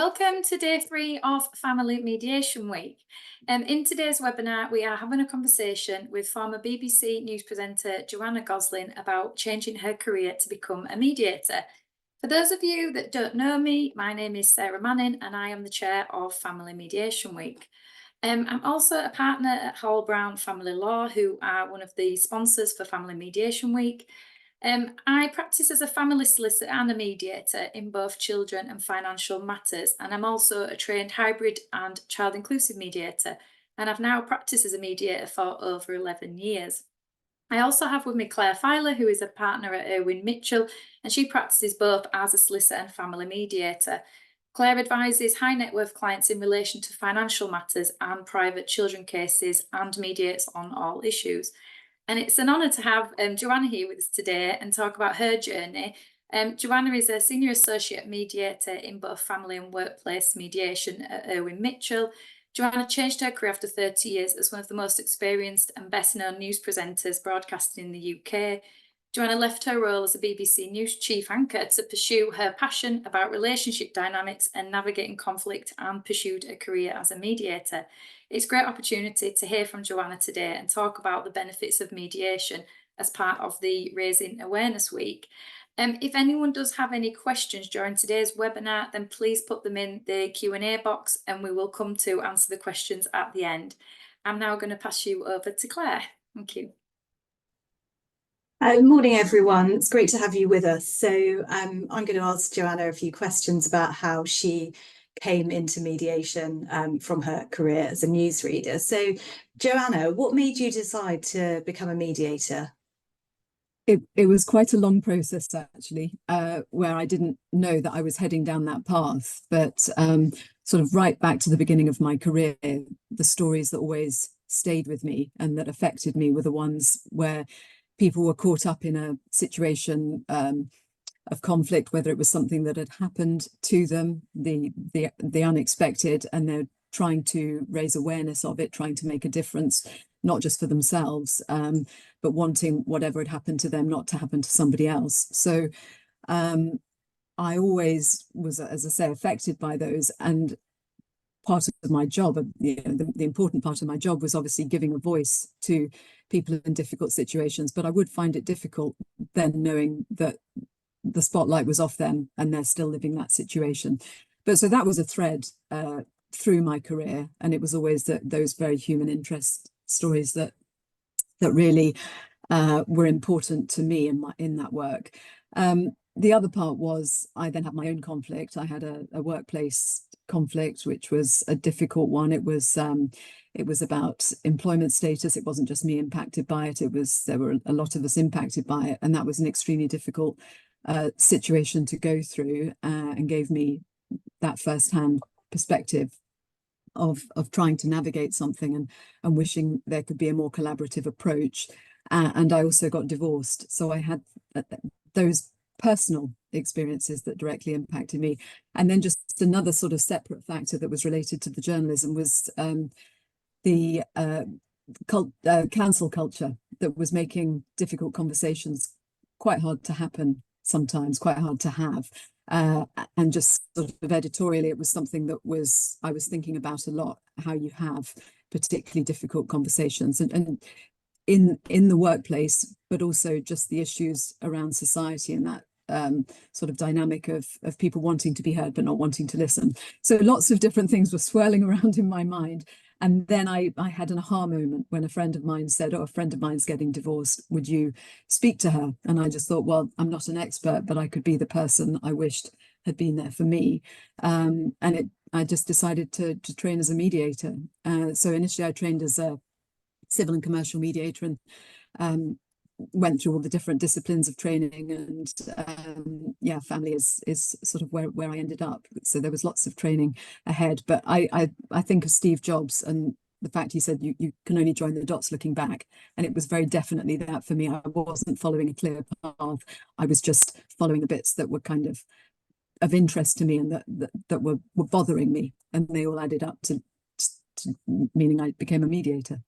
Welcome to day 3 of Family Mediation Week. In today's webinar, we are having a conversation with former BBC News presenter Joanna Gosling about changing her career to become a mediator. For those of you that don't know me, my name is Sarah Manning and I am the chair of Family Mediation Week. I'm also a partner at Howell Brown Family Law, who are one of the sponsors for Family Mediation Week. I practice as a family solicitor and a mediator in both children and financial matters, and I'm also a trained hybrid and child inclusive mediator, and I've now practiced as a mediator for over 11 years. I also have with me Claire Filer, who is a partner at Irwin Mitchell, and she practices both as a solicitor and family mediator. Claire advises high net worth clients in relation to financial matters and private children cases and mediates on all issues. And it's an honour to have Joanna here with us today and talk about her journey. Joanna is a senior associate mediator in both family and workplace mediation at Irwin Mitchell. Joanna changed her career after 30 years as one of the most experienced and best known news presenters broadcasting in the UK. Joanna left her role as a BBC News chief anchor to pursue her passion about relationship dynamics and navigating conflict, and pursued a career as a mediator. It's a great opportunity to hear from Joanna today and talk about the benefits of mediation as part of the Raising Awareness Week. If anyone does have any questions during today's webinar, then please put them in the Q&A box and we will come to answer the questions at the end. I'm now going to pass you over to Claire. Thank you. Good morning, everyone. It's great to have you with us. So I'm going to ask Joanna a few questions about how she came into mediation from her career as a newsreader. So Joanna, what made you decide to become a mediator? It was quite a long process, actually, where I didn't know that I was heading down that path. But sort of right back to the beginning of my career, the stories that always stayed with me and that affected me were the ones where people were caught up in a situation of conflict, whether it was something that had happened to them, the unexpected, and they're trying to raise awareness of it, trying to make a difference, not just for themselves, but wanting whatever had happened to them not to happen to somebody else. So I always was, as I say, affected by those. And part of my job, the important part of my job was obviously giving a voice to people in difficult situations, but I would find it difficult then knowing that the spotlight was off them and they're still living that situation. But so that was a thread through my career, and it was always those very human interest stories that really were important to me in that work. The other part was I then had my own conflict. I had a workplace conflict, which was a difficult one. It was about employment status. It wasn't just me impacted by it. There were a lot of us impacted by it, and that was an extremely difficult situation to go through, and gave me that first-hand perspective of trying to navigate something and wishing there could be a more collaborative approach. And I also got divorced, so I had those personal experiences that directly impacted me. And then just another sort of separate factor that was related to the journalism was the cancel culture that was making difficult conversations quite hard to happen sometimes, quite hard to have. And just sort of editorially, it was something that I was thinking about a lot, how you have particularly difficult conversations and in the workplace, but also just the issues around society and that sort of dynamic of people wanting to be heard but not wanting to listen. So lots of different things were swirling around in my mind. And then I had an aha moment when a friend of mine said, "Oh, a friend of mine's getting divorced. Would you speak to her?" And I just thought, well, I'm not an expert, but I could be the person I wished had been there for me. I just decided to train as a mediator. So initially I trained as a civil and commercial mediator, and went through all the different disciplines of training, and family is sort of where I ended up. So there was lots of training ahead, but I think of Steve Jobs and the fact he said you can only join the dots looking back, and it was very definitely that for me. I wasn't following a clear path. I was just following the bits that were kind of interest to me and that were bothering me, and they all added up to meaning I became a mediator.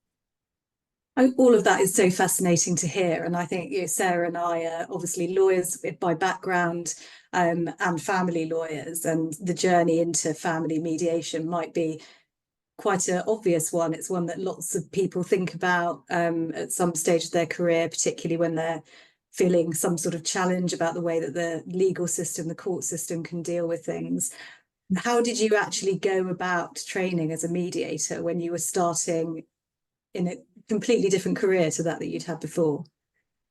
All of that is so fascinating to hear. And I think, Sarah and I are obviously lawyers by background, and family lawyers, and the journey into family mediation might be quite an obvious one. It's one that lots of people think about at some stage of their career, particularly when they're feeling some sort of challenge about the way that the legal system, the court system can deal with things. How did you actually go about training as a mediator when you were starting in a completely different career to that you'd had before?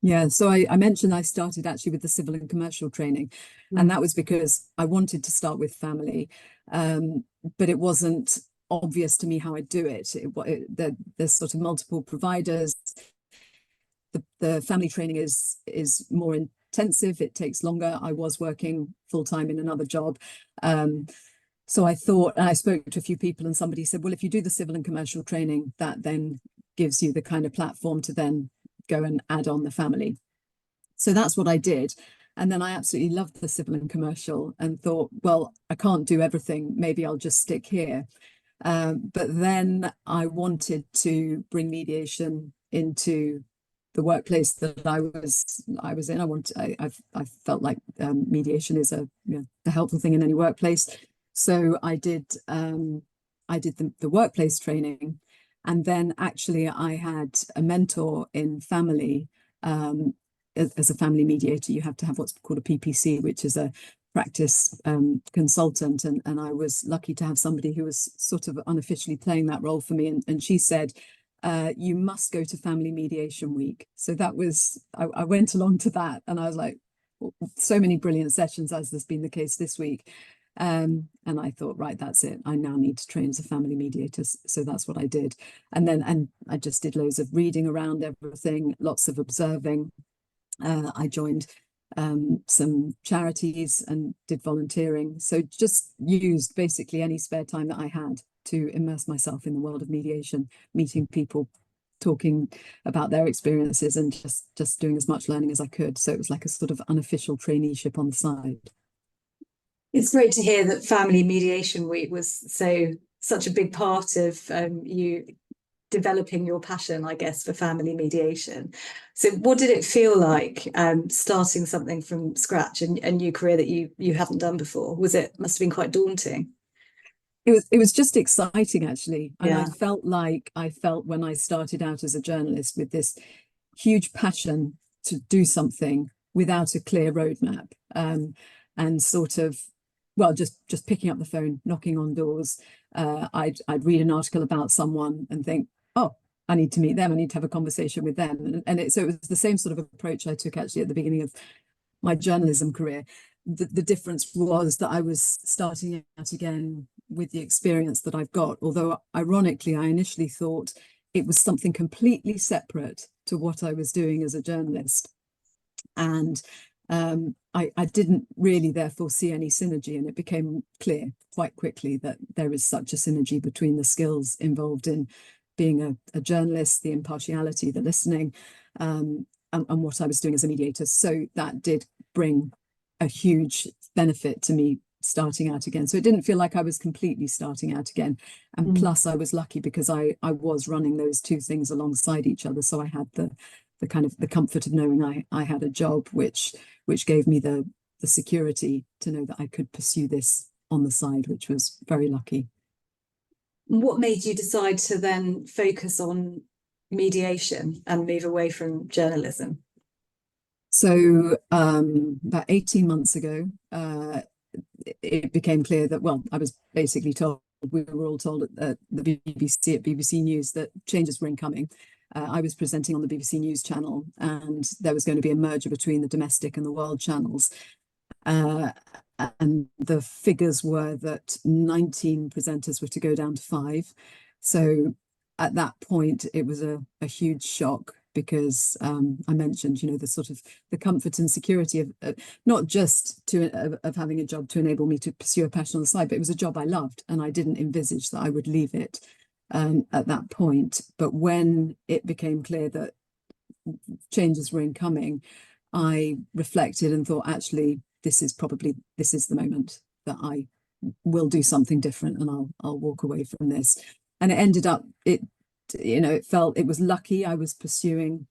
Yeah, so I mentioned I started actually with the civil and commercial training, and that was because I wanted to start with family, but it wasn't obvious to me how I do it. There's sort of multiple providers. The family training is more intensive. It takes longer. I was working full-time in another job. So I thought, and I spoke to a few people, and somebody said, well, if you do the civil and commercial training, that then gives you the kind of platform to then go and add on the family. So that's what I did. And then I absolutely loved the civil and commercial and thought, well, I can't do everything. Maybe I'll just stick here. But then I wanted to bring mediation into the workplace that I was in. I felt like mediation is a helpful thing in any workplace. So I did the workplace training, and then actually I had a mentor in family. As a family mediator, you have to have what's called a PPC, which is a practice consultant, and I was lucky to have somebody who was sort of unofficially playing that role for me, and she said, you must go to Family Mediation Week. So that was, I went along to that, and I was like, well, so many brilliant sessions, as has been the case this week. And I thought, right, that's it. I now need to train as a family mediator. So that's what I did. And I just did loads of reading around everything, lots of observing. I joined some charities and did volunteering. So just used basically any spare time that I had to immerse myself in the world of mediation, meeting people, talking about their experiences, and just doing as much learning as I could. So it was like a sort of unofficial traineeship on the side. It's great to hear that Family Mediation Week was such a big part of you developing your passion, I guess, for family mediation. So what did it feel like starting something from scratch, a new career that you hadn't done before? Must have been quite daunting? It was just exciting, actually. And Yeah. I felt when I started out as a journalist with this huge passion to do something without a clear roadmap, and sort of, well, just picking up the phone, knocking on doors. I'd read an article about someone and think, oh, I need to meet them. I need to have a conversation with them. So it was the same sort of approach I took actually at the beginning of my journalism career. The difference was that I was starting out again with the experience that I've got, although ironically, I initially thought it was something completely separate to what I was doing as a journalist. And I didn't really therefore see any synergy, and it became clear quite quickly that there is such a synergy between the skills involved in being a journalist, the impartiality, the listening, and what I was doing as a mediator. So that did bring a huge benefit to me starting out again. So it didn't feel like I was completely starting out again. And plus I was lucky because I was running those two things alongside each other. So I had the kind of the comfort of knowing I had a job which gave me the security to know that I could pursue this on the side, which was very lucky. What made you decide to then focus on mediation and move away from journalism? So about 18 months ago, it became clear that, well, I was basically told, we were all told at the BBC, at BBC News, that changes were incoming. I was presenting on the BBC News channel, and there was going to be a merger between the domestic and the world channels. And the figures were that 19 presenters were to go down to 5. So at that point, it was a huge shock, because I mentioned, the sort of the comfort and security of not just of having a job to enable me to pursue a passion on the side, but it was a job I loved, and I didn't envisage that I would leave it at that point. But when it became clear that changes were incoming, I reflected and thought, actually, this is the moment that I will do something different, and I'll walk away from this. And it ended up, it you know, it was lucky I was pursuing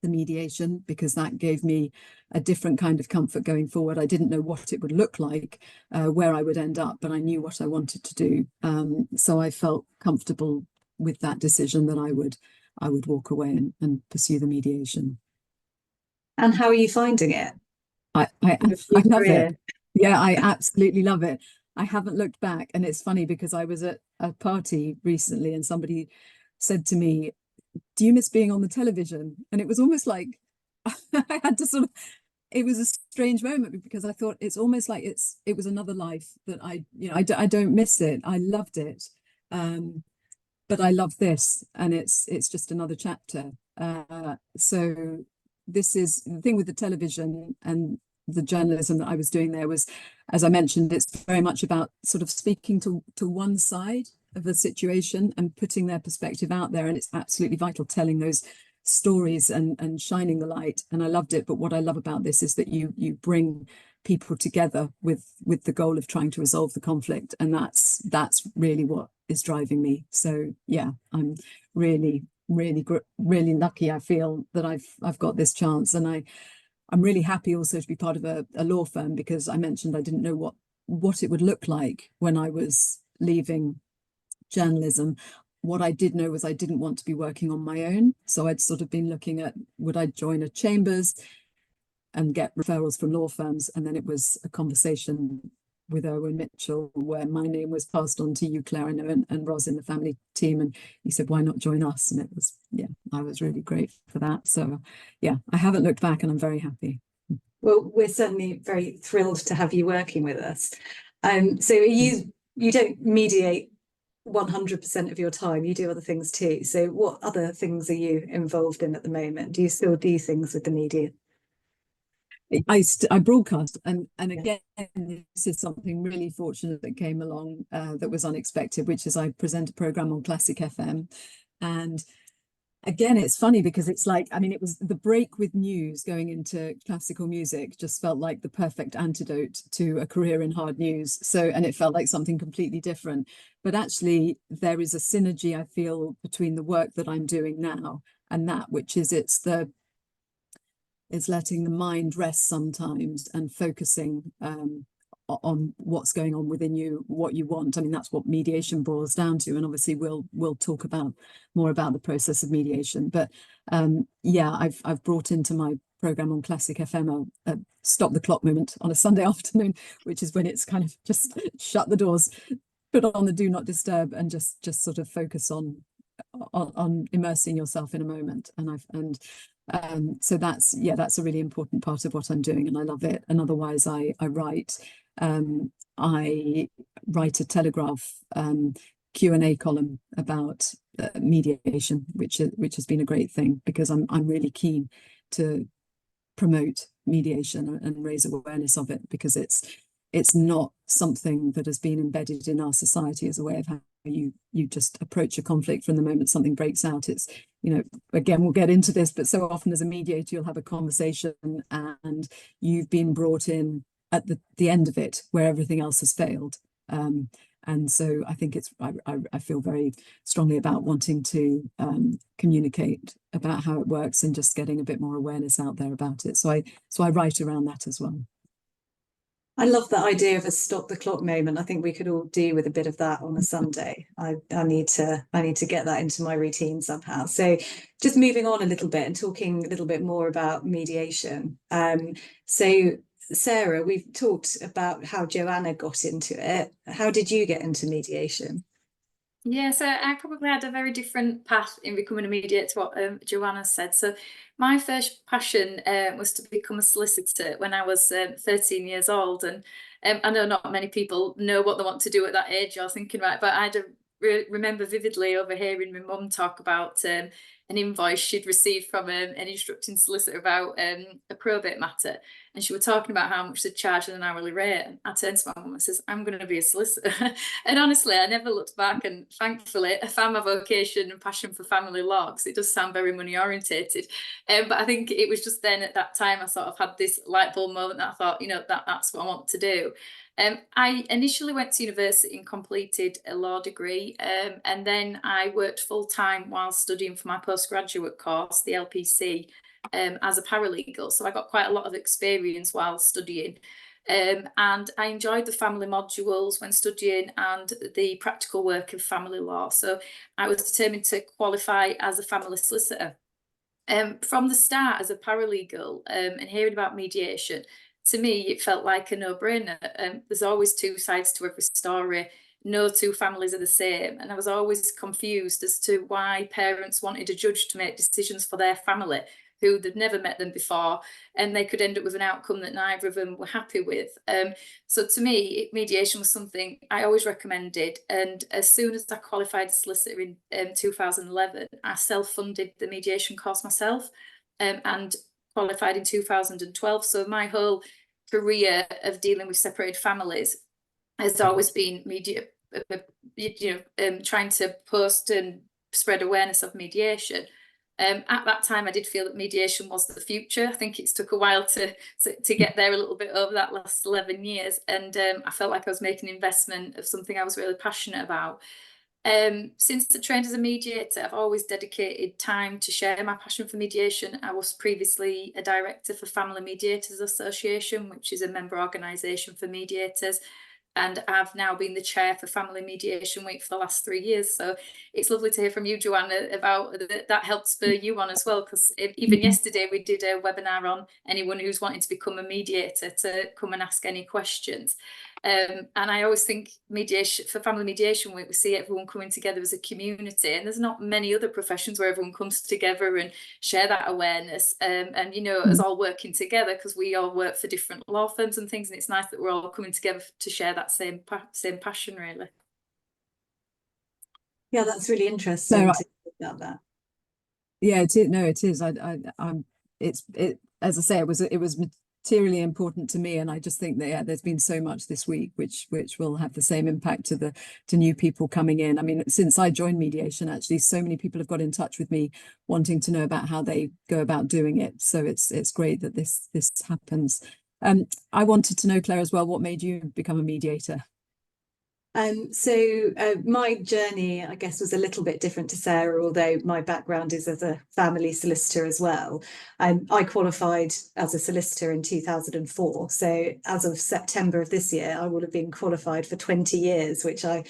the mediation, because that gave me a different kind of comfort going forward. I didn't know what it would look like, where I would end up, but I knew what I wanted to do. So I felt comfortable with that decision that I would walk away and pursue the mediation. And how are you finding it? I love it. Yeah, I absolutely love it. I haven't looked back, and it's funny because I was at a party recently and somebody said to me, "Do you miss being on the television?" And it was almost like I had to sort of, it was a strange moment, because I thought it's almost like it was another life that I don't miss it. I loved it. But I love this, and it's just another chapter. So this is the thing with the television and the journalism that I was doing there was, as I mentioned, it's very much about sort of speaking to one side of the situation and putting their perspective out there. And it's absolutely vital, telling those stories and shining the light. And I loved it. But what I love about this is that you bring people together with the goal of trying to resolve the conflict. And that's really what is driving me. So yeah, I'm really lucky. I feel that I've got this chance, and I'm really happy also to be part of a law firm, because I mentioned I didn't know what it would look like when I was leaving journalism. What I did know was I didn't want to be working on my own. So I'd sort of been looking at, would I join a chambers and get referrals from law firms? And then it was a conversation with Erwin Mitchell where my name was passed on to you, Claire, I know, and Ros in the family team. And he said, why not join us? And it was, yeah, I was really grateful for that. So yeah, I haven't looked back, and I'm very happy. Well, we're certainly very thrilled to have you working with us. So you don't mediate 100% of your time, you do other things too. So what other things are you involved in at the moment? Do you still do things with the media? I broadcast, and again, this is something really fortunate that came along, that was unexpected, which is I present a program on Classic FM. And again, it's funny because it's like, I mean, it was the break with news going into classical music just felt like the perfect antidote to a career in hard news. So, and it felt like something completely different. But actually, there is a synergy, I feel, between the work that I'm doing now and that, which is it's letting the mind rest sometimes and focusing on what's going on within you, what you want. I mean, that's what mediation boils down to. And obviously we'll talk more about the process of mediation. But yeah, I've brought into my program on Classic FM a stop the clock moment on a Sunday afternoon, which is when it's kind of just shut the doors, put on the do not disturb, and just sort of focus on immersing yourself in a moment. And so that's a really important part of what I'm doing, and I love it. And otherwise I write a Telegraph Q&A column about mediation, which has been a great thing, because I'm really keen to promote mediation and raise awareness of it, because it's not something that has been embedded in our society as a way of how you just approach a conflict from the moment something breaks out. It's, you know, again, we'll get into this, but so often as a mediator, you'll have a conversation and you've been brought in at the end of it where everything else has failed. And so I think I feel very strongly about wanting to communicate about how it works and just getting a bit more awareness out there about it. So I write around that as well. I love that idea of a stop the clock moment. I think we could all do with a bit of that on a Sunday. I need to get that into my routine somehow. So just moving on a little bit and talking a little bit more about mediation. So Sarah, we've talked about how Joanna got into it. How did you get into mediation? Yeah, so I probably had a very different path in becoming a mediator to what Joanna said. So my first passion was to become a solicitor when I was 13 years old. And I know not many people know what they want to do at that age, I was thinking, right, but I remember vividly overhearing my mum talk about an invoice she'd received from an instructing solicitor about a probate matter, and she was talking about how much they'd charged an hourly rate. And I turned to my mum and says, I'm going to be a solicitor. And honestly, I never looked back, and thankfully I found my vocation and passion for family law, because it does sound very money orientated. But I think it was just then at that time I sort of had this light bulb moment that I thought, that's what I want to do. I initially went to university and completed a law degree, and then I worked full-time while studying for my postgraduate course, the LPC, as a paralegal. So I got quite a lot of experience while studying. And I enjoyed the family modules when studying and the practical work of family law. So I was determined to qualify as a family solicitor. From the start as a paralegal, and hearing about mediation, to me, it felt like a no-brainer. There's always two sides to every story. No two families are the same. And I was always confused as to why parents wanted a judge to make decisions for their family, who they'd never met them before, and they could end up with an outcome that neither of them were happy with. So to me, mediation was something I always recommended. And as soon as I qualified as solicitor in 2011, I self-funded the mediation course myself, and qualified in 2012. So my whole career of dealing with separated families has always been trying to post and spread awareness of mediation. At that time, I did feel that mediation was the future. I think it's took a while to get there a little bit over that last 11 years. And I felt like I was making an investment of something I was really passionate about. Since I trained as a mediator, I've always dedicated time to share my passion for mediation. I was previously a director for Family Mediators Association, which is a member organisation for mediators. And I've now been the chair for Family Mediation Week for the last 3 years. So it's lovely to hear from you, Joanna, about that helped spur you on as well, because even yesterday we did a webinar on anyone who's wanting to become a mediator to come and ask any questions. And I always think mediation, for Family Mediation Week, we see everyone coming together as a community, and there's not many other professions where everyone comes together and share that awareness, and us all working together, because we all work for different law firms and things, and it's nice that we're all coming together to share that same passion, really. Yeah, that's really interesting to think about that. Yeah, it is. No, it is. As I say, it was materially important to me, and I just think that there's been so much this week which will have the same impact to new people coming in. I mean, since I joined mediation, actually, so many people have got in touch with me wanting to know about how they go about doing it. So it's great that this happens. I wanted to know, Claire, as well, what made you become a mediator? My journey, I guess, was a little bit different to Sarah, although my background is as a family solicitor as well. I qualified as a solicitor in 2004. So as of September of this year, I would have been qualified for 20 years, which I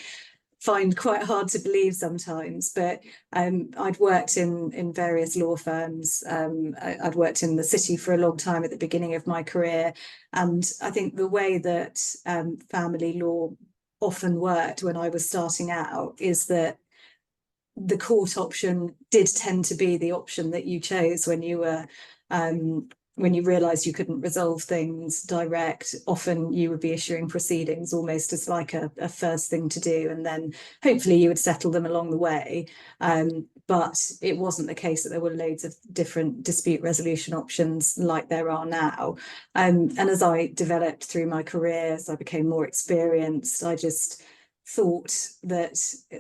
find quite hard to believe sometimes. But I'd worked in various law firms. I'd worked in the city for a long time at the beginning of my career. And I think the way that family law often worked when I was starting out is that the court option did tend to be the option that you chose when you were when you realized you couldn't resolve things direct. Often you would be issuing proceedings almost as like a first thing to do, and then hopefully you would settle them along the way. But it wasn't the case that there were loads of different dispute resolution options like there are now. And as I developed through my career, as I became more experienced, I just thought that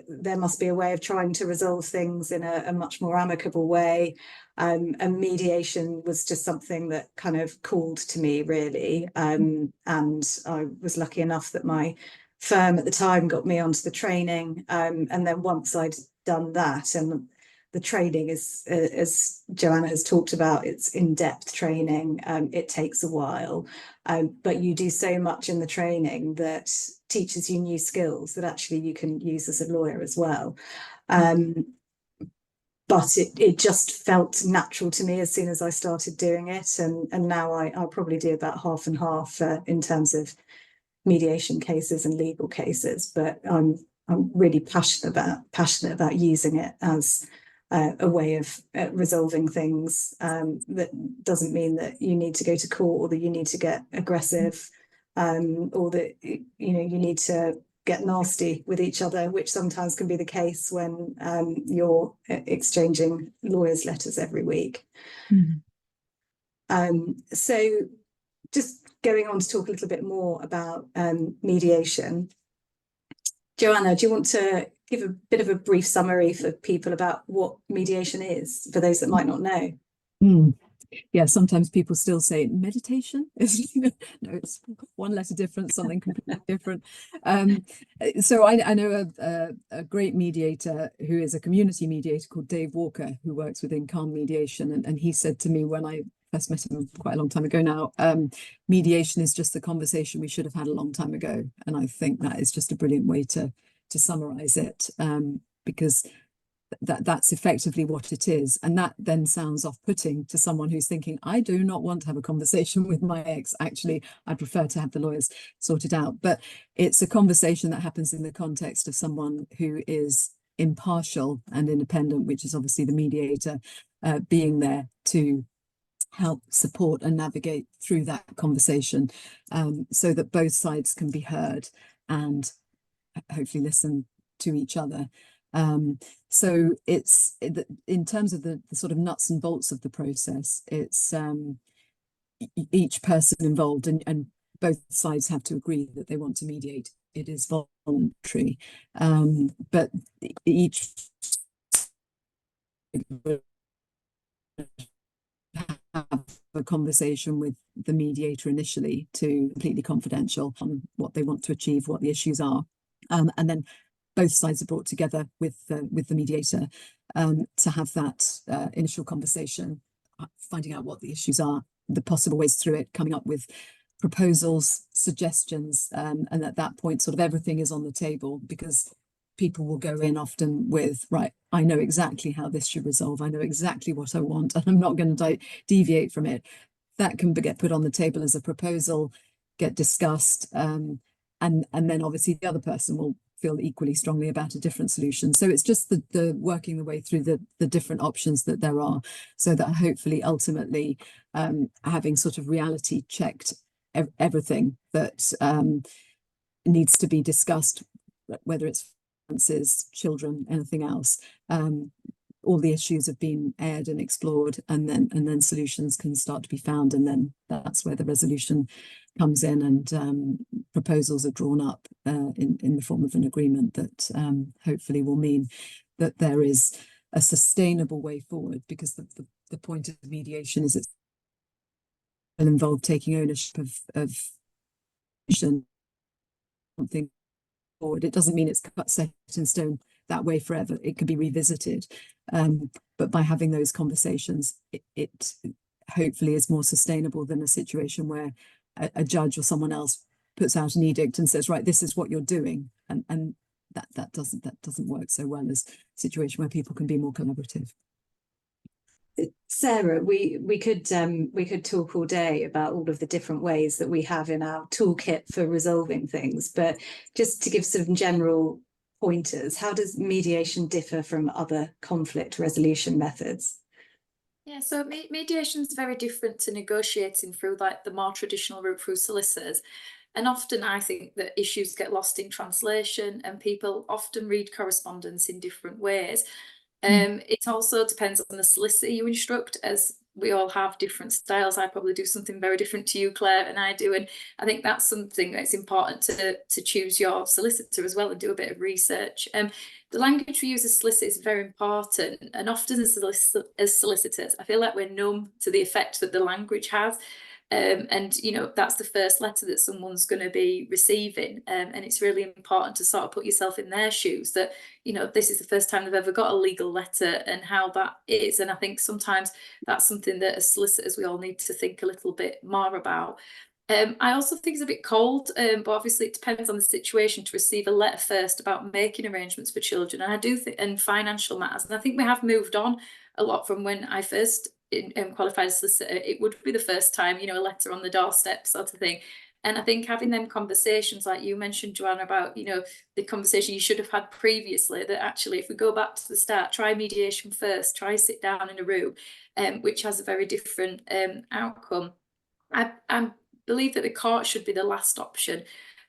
there must be a way of trying to resolve things in a much more amicable way. And mediation was just something that kind of called to me, really. And I was lucky enough that my firm at the time got me onto the training. And then once I'd done that, and the training is, as Joanna has talked about, it's in-depth training. It takes a while, but you do so much in the training that teaches you new skills that actually you can use as a lawyer as well. But it just felt natural to me as soon as I started doing it, and now I probably do about half and half in terms of mediation cases and legal cases. But I'm really passionate about using it as a way of resolving things. That doesn't mean that you need to go to court, or that you need to get aggressive, or that you need to get nasty with each other, which sometimes can be the case when you're exchanging lawyers' letters every week. So just going on to talk a little bit more about mediation. Joanna, do you want to give a bit of a brief summary for people about what mediation is, for those that might not know? Yeah, sometimes people still say meditation. No, it's one letter different, something completely different. So I know a great mediator who is a community mediator called Dave Walker, who works within calm mediation. And he said to me when I first met him quite a long time ago now, mediation is just the conversation we should have had a long time ago. And I think that is just a brilliant way to summarize it, because that's effectively what it is. And that then sounds off-putting to someone who's thinking, I do not want to have a conversation with my ex. Actually, I prefer to have the lawyers sort it out. But it's a conversation that happens in the context of someone who is impartial and independent, which is obviously the mediator, being there to help support and navigate through that conversation, so that both sides can be heard and hopefully listen to each other. So it's in terms of the sort of nuts and bolts of the process, it's each person involved and both sides have to agree that they want to mediate. It is voluntary, but each have a conversation with the mediator initially to completely confidential on what they want to achieve, what the issues are, and then both sides are brought together with the mediator to have that initial conversation, finding out what the issues are, the possible ways through it, coming up with proposals, suggestions, and at that point sort of everything is on the table, because people will go in often with, right, I know exactly how this should resolve, I know exactly what I want, and I'm not going to deviate from it. That can get put on the table as a proposal, get discussed, and then obviously the other person will feel equally strongly about a different solution. So it's just the working the way through the different options that there are, so that hopefully ultimately having sort of reality checked everything that needs to be discussed, whether it's finances, children, anything else. All the issues have been aired and explored, and then solutions can start to be found, and then that's where the resolution comes in, and proposals are drawn up in the form of an agreement that hopefully will mean that there is a sustainable way forward, because the point of mediation is it's involved taking ownership of something forward. It doesn't mean it's set in stone that way forever. It can be revisited, but by having those conversations, it hopefully is more sustainable than a situation where a judge or someone else puts out an edict and says, right, this is what you're doing, and that doesn't work so well as a situation where people can be more collaborative. Sarah, we could talk all day about all of the different ways that we have in our toolkit for resolving things, but just to give some general pointers, how does mediation differ from other conflict resolution methods? Yeah, so mediation is very different to negotiating through like the more traditional route through solicitors. And often I think that issues get lost in translation and people often read correspondence in different ways. It also depends on the solicitor you instruct, as we all have different styles. I probably do something very different to you, Claire, and I do. And I think that's something that's important to choose your solicitor as well and do a bit of research. The language we use as solicitors is very important. And often as solicitors, I feel like we're numb to the effect that the language has. And you know, that's the first letter that someone's going to be receiving, and it's really important to sort of put yourself in their shoes, that you know, this is the first time they've ever got a legal letter and how that is. And I think sometimes that's something that as solicitors we all need to think a little bit more about. I also think it's a bit cold, but obviously it depends on the situation, to receive a letter first about making arrangements for children, and I do think, and financial matters. And I think we have moved on a lot from when I first qualified as solicitor. It would be the first time, you know, a letter on the doorstep sort of thing. And I think having them conversations, like you mentioned, Joanna, about, you know, the conversation you should have had previously, that actually, if we go back to the start, try mediation first, try sit down in a room, which has a very different outcome. I believe that the court should be the last option,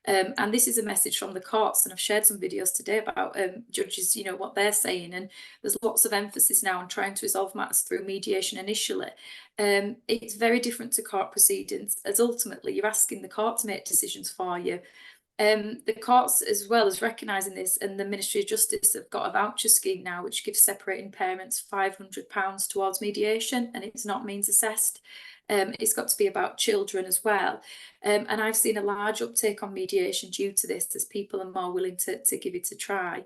And this is a message from the courts, and I've shared some videos today about judges, you know, what they're saying, and there's lots of emphasis now on trying to resolve matters through mediation initially. It's very different to court proceedings, as ultimately you're asking the court to make decisions for you. The courts, as well as recognising this, and the Ministry of Justice have got a voucher scheme now which gives separating parents £500 towards mediation, and it's not means assessed. It's got to be about children as well. And I've seen a large uptake on mediation due to this, as people are more willing to give it a try.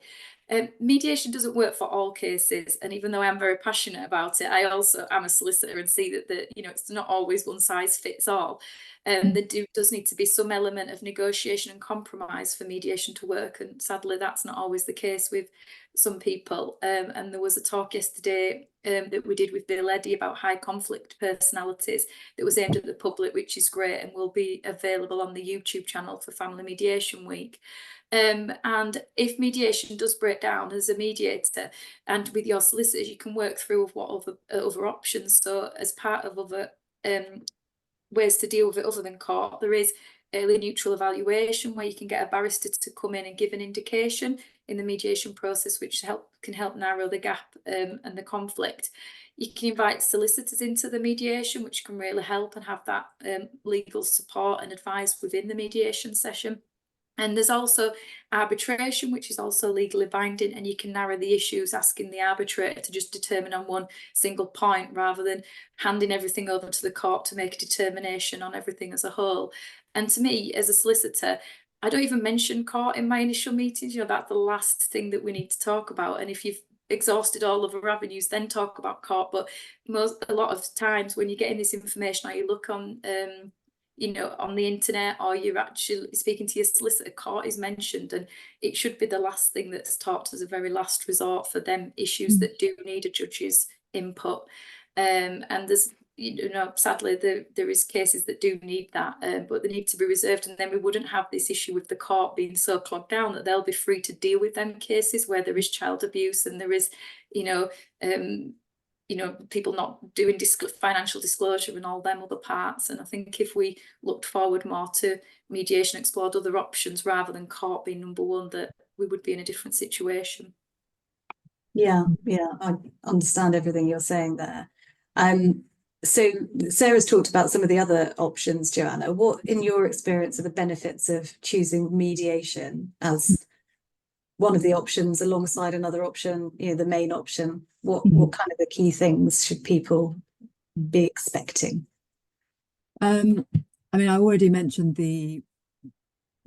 Mediation doesn't work for all cases, and even though I'm very passionate about it, I also am a solicitor and see that you know, it's not always one size fits all. There does need to be some element of negotiation and compromise for mediation to work, and sadly that's not always the case with some people. And there was a talk yesterday that we did with Bill Eddy about high conflict personalities that was aimed at the public, which is great and will be available on the YouTube channel for Family Mediation Week. And if mediation does break down, as a mediator and with your solicitors, you can work through what other options. So as part of other ways to deal with it other than court, there is early neutral evaluation, where you can get a barrister to come in and give an indication in the mediation process, which can help narrow the gap and the conflict. You can invite solicitors into the mediation, which can really help and have that legal support and advice within the mediation session. And there's also arbitration, which is also legally binding, and you can narrow the issues, asking the arbitrator to just determine on one single point rather than handing everything over to the court to make a determination on everything as a whole. And to me, as a solicitor, I don't even mention court in my initial meetings. You know, that's the last thing that we need to talk about. And if you've exhausted all other avenues, then talk about court. But a lot of times when you're getting this information, or you look on you know, on the internet, or you're actually speaking to your solicitor, court is mentioned, and it should be the last thing that's taught as a very last resort for them issues that do need a judge's input. And there's, you know, sadly there is cases that do need that, but they need to be reserved, and then we wouldn't have this issue with the court being so clogged down that they'll be free to deal with them cases where there is child abuse and there is, you know, people not doing financial disclosure and all them other parts. And I think if we looked forward more to mediation, explored other options rather than court being number one, that we would be in a different situation. Yeah, I understand everything you're saying there. So Sarah's talked about some of the other options, Joanna. What, in your experience, are the benefits of choosing mediation as one of the options alongside another option, you know, the main option? What kind of the key things should people be expecting? I mean, I already mentioned the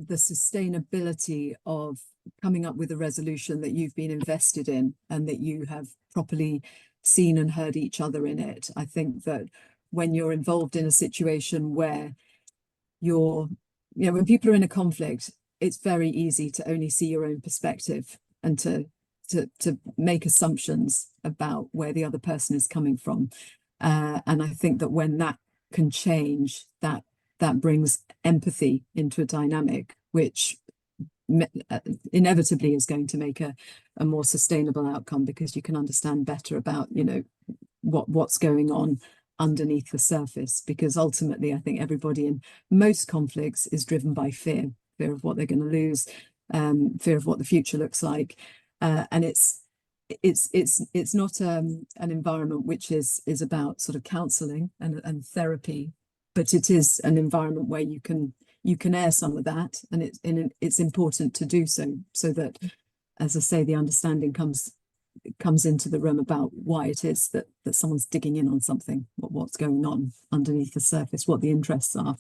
sustainability of coming up with a resolution that you've been invested in and that you have properly seen and heard each other in it. I think that when you're involved in a situation where when people are in a conflict, it's very easy to only see your own perspective and to make assumptions about where the other person is coming from. And I think that when that can change, that brings empathy into a dynamic, which inevitably is going to make a more sustainable outcome, because you can understand better about, you know, what's going on underneath the surface. Because ultimately, I think everybody in most conflicts is driven by fear of what they're going to lose, fear of what the future looks like. And it's not an environment which is about sort of counselling and therapy, but it is an environment where you can air some of that, and it's important to do so that, as I say, the understanding comes into the room about why it is that someone's digging in on something, what's going on underneath the surface, what the interests are.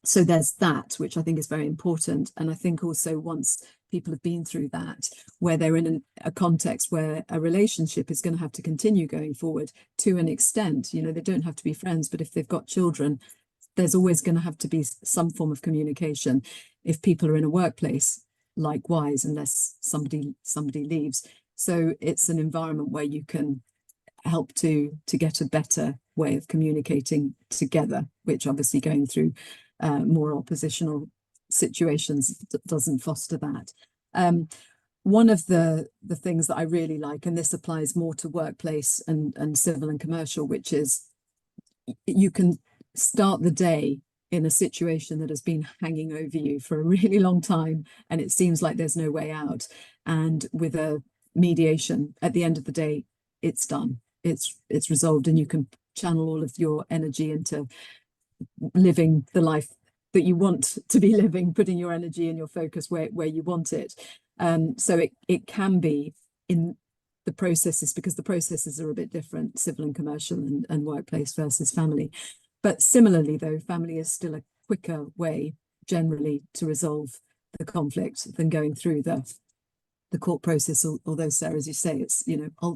So there's that, which I think is very important. And I think also, once people have been through that, where they're in a context where a relationship is going to have to continue going forward to an extent, you know, they don't have to be friends, but if they've got children, there's always going to have to be some form of communication. If people are in a workplace, likewise, unless somebody leaves. So it's an environment where you can help to get a better way of communicating together, which obviously going through more oppositional situations doesn't foster that. One of the things that I really like, and this applies more to workplace and civil and commercial, which is you can start the day in a situation that has been hanging over you for a really long time, and it seems like there's no way out. And with a mediation, at the end of the day, it's done. It's resolved, and you can channel all of your energy into living the life that you want to be living, putting your energy and your focus where you want it. So it can be in the processes, because the processes are a bit different, civil and commercial and workplace versus family. But similarly, though, family is still a quicker way generally to resolve the conflict than going through the court process. Although, Sarah, as you say, it's, you know,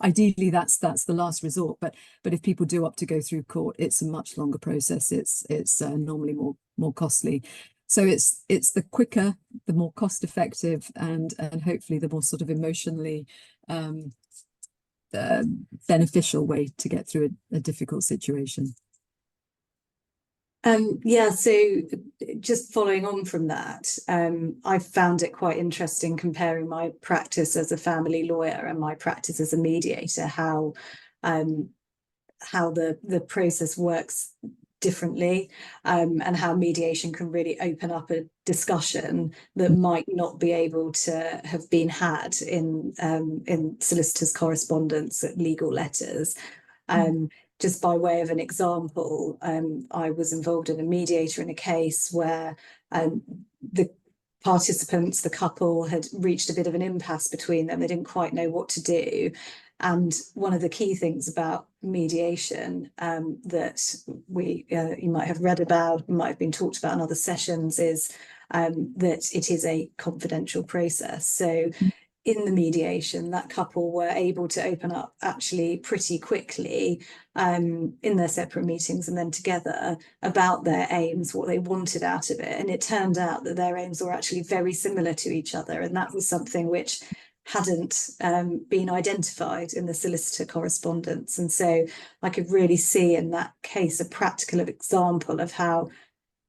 ideally that's the last resort, but if people do opt to go through court, it's a much longer process. It's normally more costly. So it's the quicker, the more cost effective, and hopefully the more sort of emotionally beneficial way to get through a difficult situation. Yeah, so just following on from that, I found it quite interesting comparing my practice as a family lawyer and my practice as a mediator, how the process works differently, and how mediation can really open up a discussion that might not be able to have been had in solicitors' correspondence, legal letters. Just by way of an example, I was involved in a mediator in a case where the participants, the couple, had reached a bit of an impasse between them. They didn't quite know what to do. And one of the key things about mediation that you might have read about, might have been talked about in other sessions, is that it is a confidential process. So in the mediation, that couple were able to open up actually pretty quickly in their separate meetings and then together about their aims, what they wanted out of it. And it turned out that their aims were actually very similar to each other. And that was something which hadn't been identified in the solicitor correspondence. And so I could really see in that case a practical example of how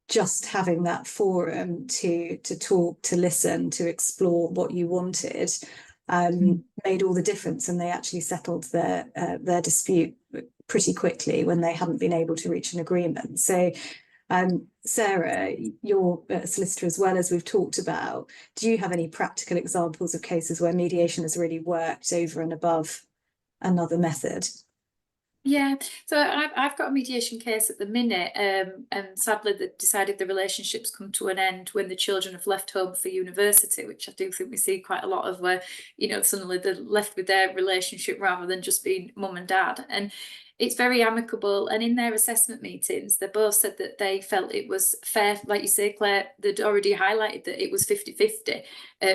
just having that forum to talk, to listen, to explore what you wanted made all the difference, and they actually settled their dispute pretty quickly when they hadn't been able to reach an agreement. So Sarah, you're a solicitor as well, as we've talked about. Do you have any practical examples of cases where mediation has really worked over and above another method? Yeah, so I've got a mediation case at the minute, and sadly they decided the relationship's come to an end when the children have left home for university, which I do think we see quite a lot of, where, you know, suddenly they're left with their relationship rather than just being mum and dad. And it's very amicable, and in their assessment meetings they both said that they felt it was fair. Like you say, Claire, they'd already highlighted that it was 50-50.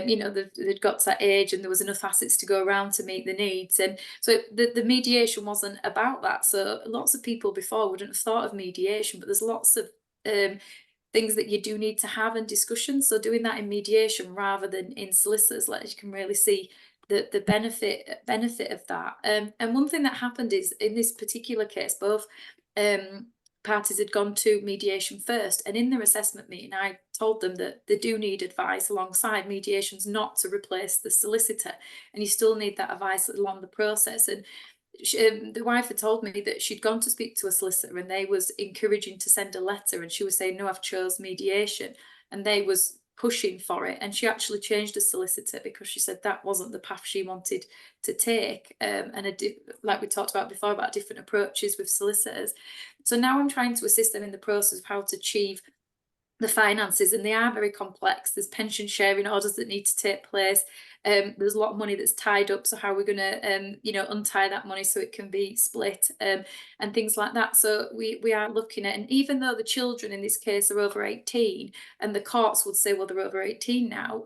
You know, they'd got to that age and there was enough assets to go around to meet the needs, and so the mediation wasn't about that. So lots of people before wouldn't have thought of mediation, but there's lots of things that you do need to have in discussions. So doing that in mediation rather than in solicitors, like, you can really see the benefit of that. And one thing that happened is, in this particular case, both parties had gone to mediation first, and in their assessment meeting I told them that they do need advice alongside. Mediation's not to replace the solicitor, and you still need that advice along the process. And the wife had told me that she'd gone to speak to a solicitor and they was encouraging to send a letter, and she was saying, no, I've chose mediation, and they was pushing for it. And she actually changed a solicitor because she said that wasn't the path she wanted to take, and like we talked about before about different approaches with solicitors. So now I'm trying to assist them in the process of how to achieve the finances, and they are very complex. There's pension sharing orders that need to take place. There's a lot of money that's tied up, so how are we going to you know, untie that money so it can be split, and things like that. So we are looking at, and even though the children in this case are over 18, and the courts would say, well, they're over 18 now,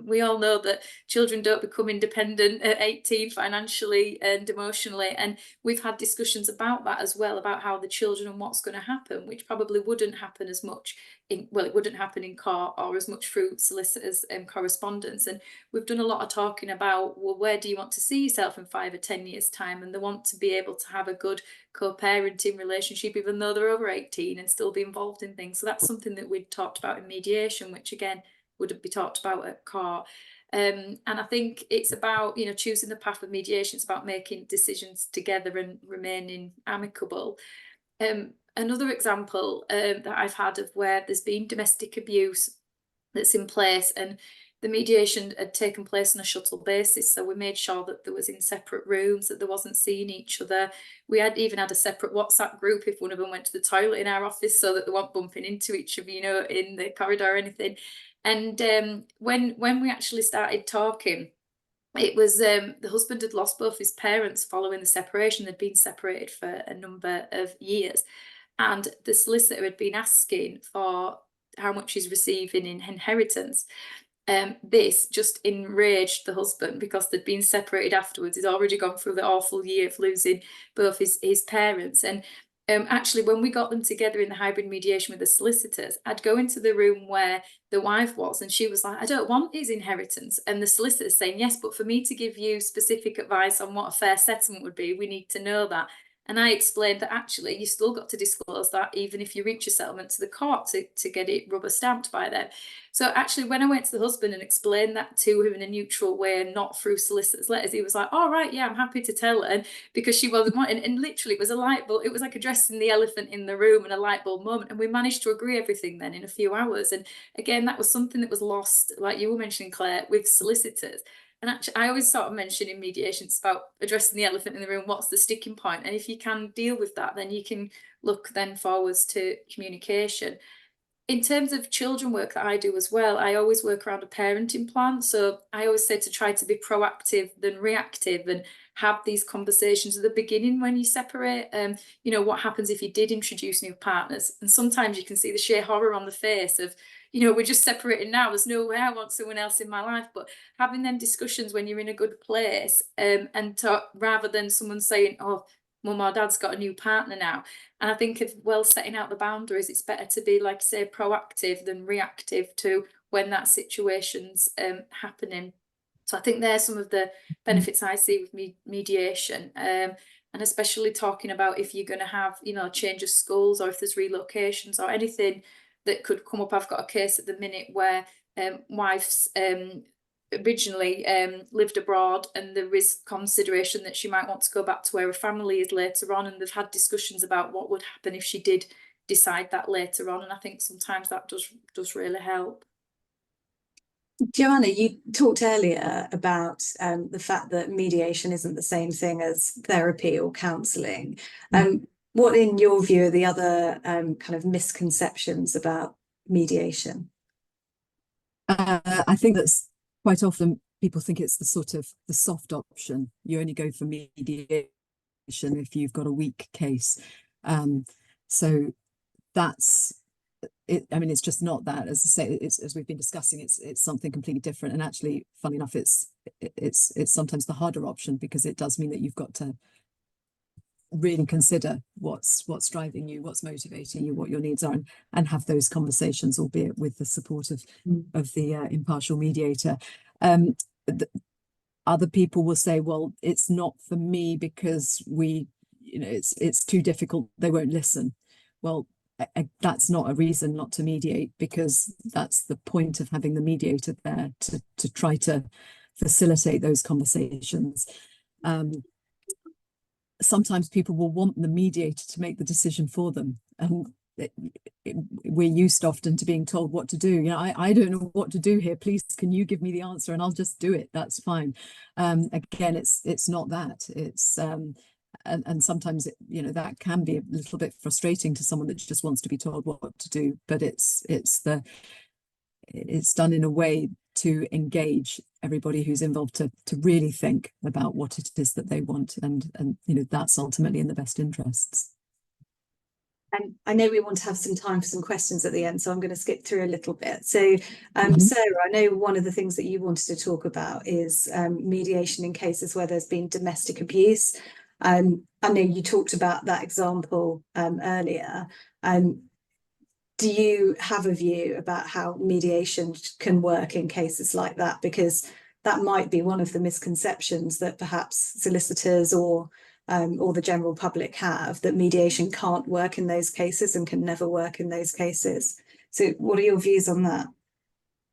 we all know that children don't become independent at 18 financially and emotionally, and we've had discussions about that as well, about how the children and what's going to happen, which probably wouldn't happen as much well, it wouldn't happen in court or as much through solicitors and correspondence. And we've done a lot of talking about, well, where do you want to see yourself in 5 or 10 years' time? And they want to be able to have a good co-parenting relationship, even though they're over 18, and still be involved in things. So that's something that we'd talked about in mediation, which again wouldn't be talked about at court. And I think it's about, you know, choosing the path of mediation. It's about making decisions together and remaining amicable. another example that I've had of where there's been domestic abuse that's in place, and the mediation had taken place on a shuttle basis. So we made sure that there was in separate rooms, that they wasn't seeing each other. We had even had a separate WhatsApp group if one of them went to the toilet in our office, so that they weren't bumping into each other, you know, in the corridor or anything. And when we actually started talking, it was the husband had lost both his parents following the separation. They'd been separated for a number of years, and the solicitor had been asking for how much he's receiving in inheritance. This just enraged the husband because they'd been separated afterwards. He'd already gone through the awful year of losing both his parents. And actually, when we got them together in the hybrid mediation with the solicitors, I'd go into the room where the wife was, and she was like, I don't want his inheritance. And the solicitor's saying, yes, but for me to give you specific advice on what a fair settlement would be, we need to know that. And I explained that actually you still got to disclose that even if you reach a settlement to the court to get it rubber stamped by them. So actually, when I went to the husband and explained that to him in a neutral way and not through solicitors' letters, he was like, all right, yeah, I'm happy to tell her, because she wasn't wanting. And literally, it was a light bulb. It was like addressing the elephant in the room and a light bulb moment. And we managed to agree everything then in a few hours. And again, that was something that was lost, like you were mentioning, Claire, with solicitors. And actually, I always sort of mention in mediation, it's about addressing the elephant in the room. What's the sticking point? And if you can deal with that, then you can look then forwards to communication. In terms of children work that I do as well, I always work around a parenting plan. So I always say to try to be proactive than reactive, and have these conversations at the beginning when you separate. You know, what happens if you did introduce new partners? And sometimes you can see the sheer horror on the face of, you know, we're just separating now. There's no way I want someone else in my life. But having them discussions when you're in a good place, and talk, rather than someone saying, oh, mum or dad's got a new partner now. And I think if well setting out the boundaries, it's better to be, like say, proactive than reactive to when that situation's happening. So I think there's some of the benefits I see with mediation, and especially talking about if you're going to have, you know, change of schools, or if there's relocations or anything that could come up. I've got a case at the minute where wife's originally lived abroad, and there is consideration that she might want to go back to where her family is later on, and they've had discussions about what would happen if she did decide that later on. And I think sometimes that does really help. Joanna, you talked earlier about the fact that mediation isn't the same thing as therapy or counselling. What, in your view, are the other kind of misconceptions about mediation? I think that's quite often people think it's the sort of the soft option. You only go for mediation if you've got a weak case. So that's it. I mean, it's just not that. As I say, it's, as we've been discussing, it's something completely different. And actually, funny enough, it's sometimes the harder option, because it does mean that you've got to really consider what's driving you, what's motivating you, what your needs are, and have those conversations, albeit with the support of the impartial mediator. Other people will say, well, it's not for me because it's too difficult, they won't listen. Well, that's not a reason not to mediate, because that's the point of having the mediator there, to try to facilitate those conversations. Sometimes people will want the mediator to make the decision for them, and we're used often to being told what to do. You know, I don't know what to do here, please can you give me the answer and I'll just do it, that's fine. Again, it's not that. It's and sometimes that can be a little bit frustrating to someone that just wants to be told what to do, but it's done in a way to engage everybody who's involved to really think about what it is that they want, and that's ultimately in the best interests. And I know we want to have some time for some questions at the end, so I'm going to skip through a little bit. So, Sarah, I know one of the things that you wanted to talk about is mediation in cases where there's been domestic abuse. I know you talked about that example earlier. Do you have a view about how mediation can work in cases like that? Because that might be one of the misconceptions that perhaps solicitors or the general public have, that mediation can't work in those cases and can never work in those cases. So what are your views on that?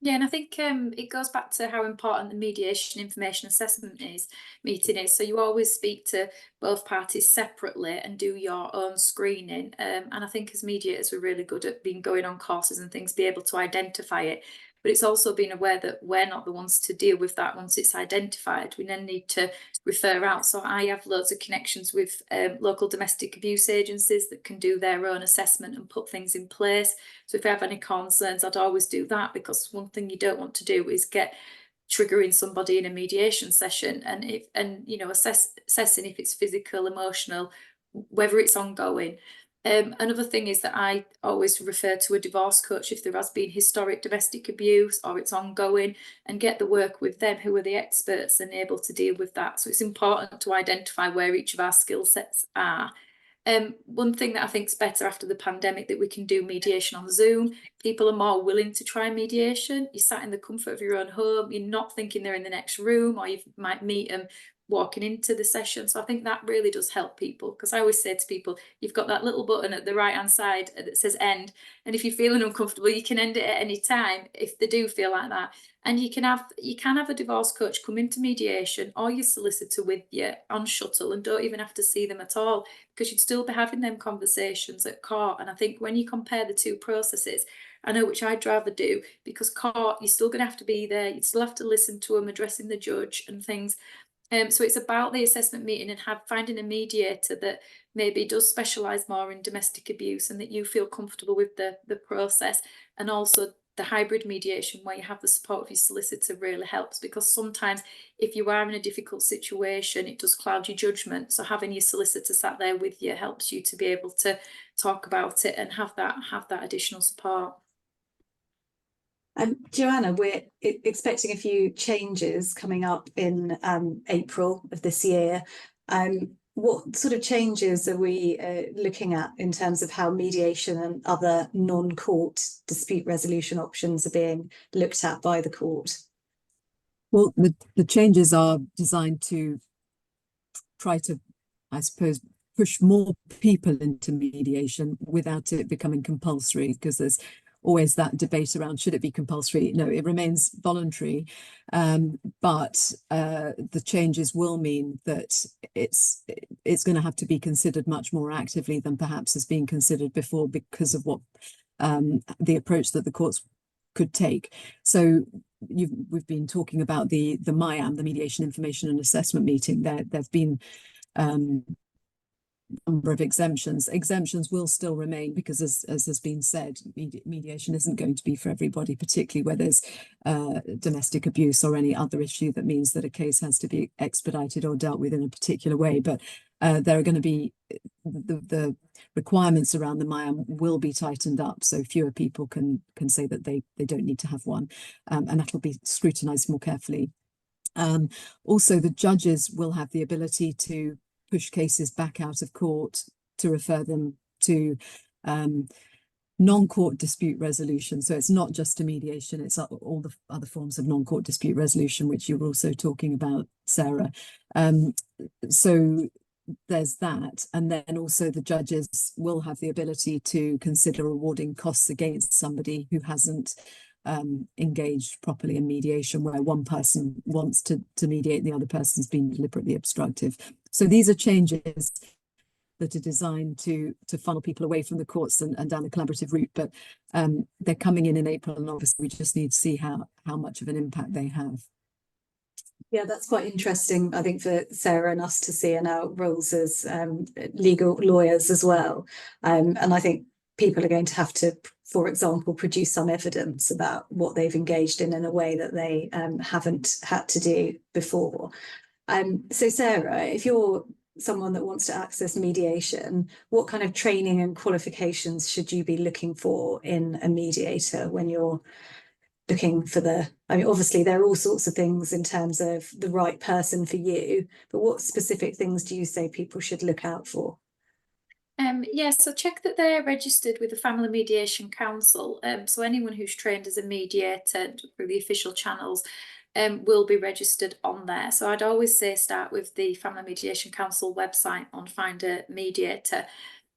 Yeah, and I think it goes back to how important the mediation information assessment meeting is. So you always speak to both parties separately and do your own screening. And I think as mediators, we're really good at being going on courses and things, be able to identify it. But it's also being aware that we're not the ones to deal with that once it's identified. We then need to refer out. So I have loads of connections with local domestic abuse agencies that can do their own assessment and put things in place. So if I have any concerns, I'd always do that, because one thing you don't want to do is get triggering somebody in a mediation session and assessing if it's physical, emotional, whether it's ongoing. Another thing is that I always refer to a divorce coach if there has been historic domestic abuse or it's ongoing, and get the work with them who are the experts and able to deal with that. So it's important to identify where each of our skill sets are. One thing that I think is better after the pandemic, that we can do mediation on Zoom. People are more willing to try mediation. You're sat in the comfort of your own home. You're not thinking they're in the next room, or you might meet them walking into the session. So I think that really does help people, because I always say to people, you've got that little button at the right hand side that says end, and if you're feeling uncomfortable, you can end it at any time if they do feel like that. And you can have a divorce coach come into mediation, or your solicitor with you on shuttle, and don't even have to see them at all, because you'd still be having them conversations at court. And I think when you compare the two processes, I know which I'd rather do, because court, you're still going to have to be there, you'd still have to listen to them addressing the judge and things. So it's about the assessment meeting and finding a mediator that maybe does specialise more in domestic abuse, and that you feel comfortable with the process. And also the hybrid mediation, where you have the support of your solicitor, really helps, because sometimes if you are in a difficult situation, it does cloud your judgment. So having your solicitor sat there with you helps you to be able to talk about it and have that additional support. Joanna, we're expecting a few changes coming up in April of this year. What sort of changes are we looking at in terms of how mediation and other non-court dispute resolution options are being looked at by the court? Well, the changes are designed to try to, I suppose, push more people into mediation without it becoming compulsory, because there's always that debate around, should it be compulsory? No, it remains voluntary, but the changes will mean that it's going to have to be considered much more actively than perhaps has been considered before, because of what the approach that the courts could take. So we've been talking about the MIAM, the Mediation Information and Assessment Meeting. There've been number of exemptions. Exemptions will still remain, because as has been said, mediation isn't going to be for everybody, particularly where there's domestic abuse or any other issue that means that a case has to be expedited or dealt with in a particular way. But there are going to be the requirements around the MIAM will be tightened up, so fewer people can say that they don't need to have one, and that will be scrutinized more carefully. Also, the judges will have the ability to push cases back out of court to refer them to non-court dispute resolution. So it's not just a mediation, it's all the other forms of non-court dispute resolution, which you were also talking about, Sarah. So there's that. And then also the judges will have the ability to consider awarding costs against somebody who hasn't engaged properly in mediation, where one person wants to mediate and the other person's been deliberately obstructive. So these are changes that are designed to funnel people away from the courts and down the collaborative route, but they're coming in April, and obviously we just need to see how much of an impact they have. Yeah, that's quite interesting, I think, for Sarah and us to see in our roles as legal lawyers as well. And I think people are going to have to, for example, produce some evidence about what they've engaged in a way that they haven't had to do before. So Sarah, if you're someone that wants to access mediation, what kind of training and qualifications should you be looking for in a mediator when you're looking for I mean, obviously there are all sorts of things in terms of the right person for you, but what specific things do you say people should look out for? Yeah, so check that they're registered with the Family Mediation Council. So anyone who's trained as a mediator through the official channels will be registered on there. So I'd always say start with the Family Mediation Council website on Find a Mediator.